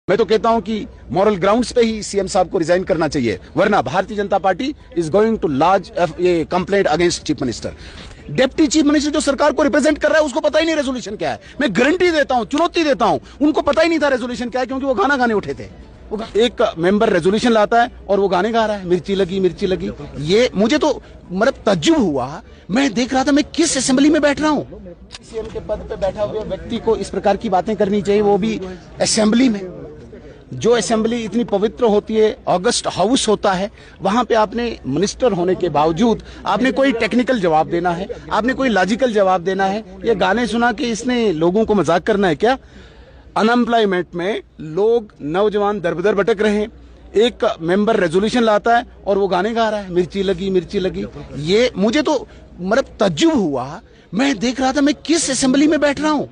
मैं तो कहता हूं कि मॉरल ग्राउंड्स पे ही सीएम साहब को रिजाइन करना चाहिए, वरना Bharatiya Janata Party is going to launch ये complaint against chief minister. Deputy chief minister जो सरकार को रिप्रेजेंट कर रहा है उसको पता ही नहीं रेजोल्यूशन क्या है। मैं गारंटी देता हूं, चुनौती देता हूं, उनको पता ही नहीं था रेजोल्यूशन क्या है, क्योंकि वो गाना गाने उठे थे। एक मेंबर रेजोल्यूशन लाता है और वो गाने गा रहा है, मिर्ची लगी मिर्ची लगी। ये मुझे तो मतलब तज्जुब हुआ। मैं देख रहा था मैं किस असेंबली में बैठ रहा हूं। सीएम के पद पे बैठा हुआ व्यक्ति को इस प्रकार की बातें करनी चाहिए, वो भी असेंबली में। जो असेंबली इतनी पवित्र होती है, ऑगस्ट हाउस होता है, वहां पे आपने मिनिस्टर होने के बावजूद आपने कोई टेक्निकल जवाब देना है, आपने कोई लॉजिकल जवाब देना है। ये गाने सुना के इसने लोगों को मजाक करना है क्या? अनएम्प्लॉयमेंट में लोग नौजवान दर-बदर भटक रहे हैं, एक मेंबर रेजोल्यूशन लाता है और वो गाने गा रहा है, मिर्ची लगी मिर्ची लगी। ये मुझे तो मतलब तज्जुब हुआ। मैं देख रहा था मैं किस असेंबली में बैठ रहा हूं,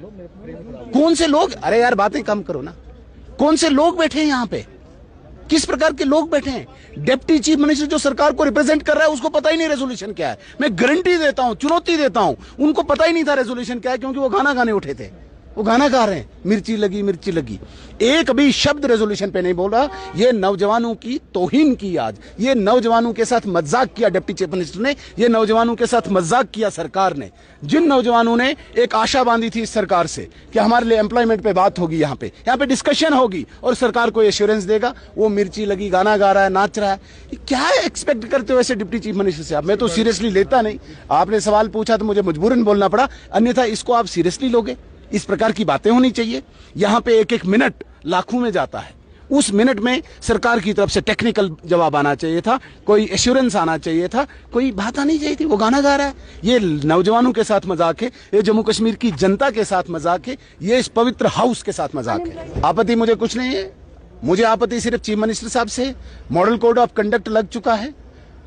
कौन से लोग, अरे यार बातें कम करो ना, कौन से लोग बैठे हैं यहाँ पे, किस प्रकार के लोग बैठे हैं। डिप्टी चीफ मिनिस्टर जो सरकार को रिप्रेजेंट कर रहा है उसको पता ही नहीं रेजोल्यूशन क्या है। मैं गारंटी देता हूं, चुनौती देता हूं, उनको पता ही नहीं था रेजोल्यूशन क्या है, क्योंकि वो गाना गाने उठे थे। वो गाना गा रहे हैं, मिर्ची लगी मिर्ची लगी। एक भी शब्द रेजोल्यूशन पे नहीं बोला। ये नौजवानों की तौहीन की आज, ये नौजवानों के साथ मजाक किया डिप्टी चीफ मिनिस्टर ने, ये नौजवानों के साथ मजाक किया सरकार ने। जिन नौजवानों ने एक आशा बांधी थी इस सरकार से कि हमारे लिए एम्प्लॉयमेंट पे बात होगी, यहाँ पे डिस्कशन होगी और सरकार को एश्योरेंस देगा, वो मिर्ची लगी गाना गा रहा है, नाच रहा है। क्या एक्सपेक्ट करते हो ऐसे डिप्टी चीफ मिनिस्टर से आप? मैं तो सीरियसली लेता नहीं। आपने सवाल पूछा तो मुझे मजबूरन बोलना पड़ा, अन्यथा इसको आप सीरियसली लोगे? इस प्रकार की बातें होनी चाहिए। यहां पे एक एक मिनट लाखों में जाता है, उस मिनट में सरकार की तरफ से टेक्निकल जवाब आना चाहिए था, कोई एश्योरेंस आना चाहिए था, कोई बात आनी चाहिए थी। वो गाना गा रहा है। ये नौजवानों के साथ मजाक है, ये जम्मू कश्मीर की जनता के साथ मजाक है, ये इस पवित्र हाउस के साथ मजाक है। आपत्ति मुझे कुछ नहीं है, मुझे आपत्ति सिर्फ चीफ मिनिस्टर साहब से। मॉडल कोड ऑफ कंडक्ट लग चुका है।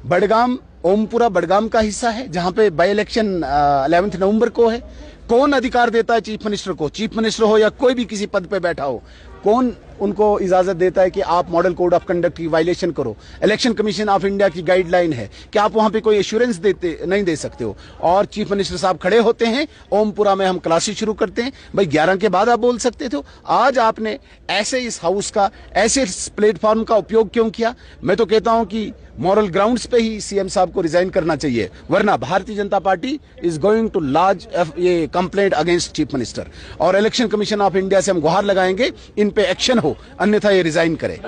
बडगाम, ओमपुरा बडगाम का हिस्सा है, जहां पे बाई इलेक्शन 11 नवंबर को है। कौन अधिकार देता है चीफ मिनिस्टर को, चीफ मिनिस्टर हो या कोई भी किसी पद पे बैठा हो, कौन उनको इजाजत देता है कि आप मॉडल कोड ऑफ कंडक्ट की वायलेशन करो? इलेक्शन कमीशन ऑफ इंडिया की गाइडलाइन है कि आप वहां पे कोई एश्योरेंस नहीं दे सकते हो। और चीफ मिनिस्टर साहब खड़े होते हैं, ओमपुरा में हम क्लासेस शुरू करते हैं, भाई 11 के बाद आप बोल सकते थे। आज आपने ऐसे इस हाउस का, ऐसे इस प्लेटफॉर्म का उपयोग क्यों किया? मैं तो कहता हूं कि मॉरल ग्राउंड्स पे ही सीएम साहब को रिजाइन करना चाहिए, वरना Bharatiya Janata Party is going to launch ये कंप्लेंट अगेंस्ट चीफ मिनिस्टर। और इलेक्शन कमीशन ऑफ इंडिया से हम गुहार लगाएंगे इन पे एक्शन हो, अन्यथा ये रिजाइन करे।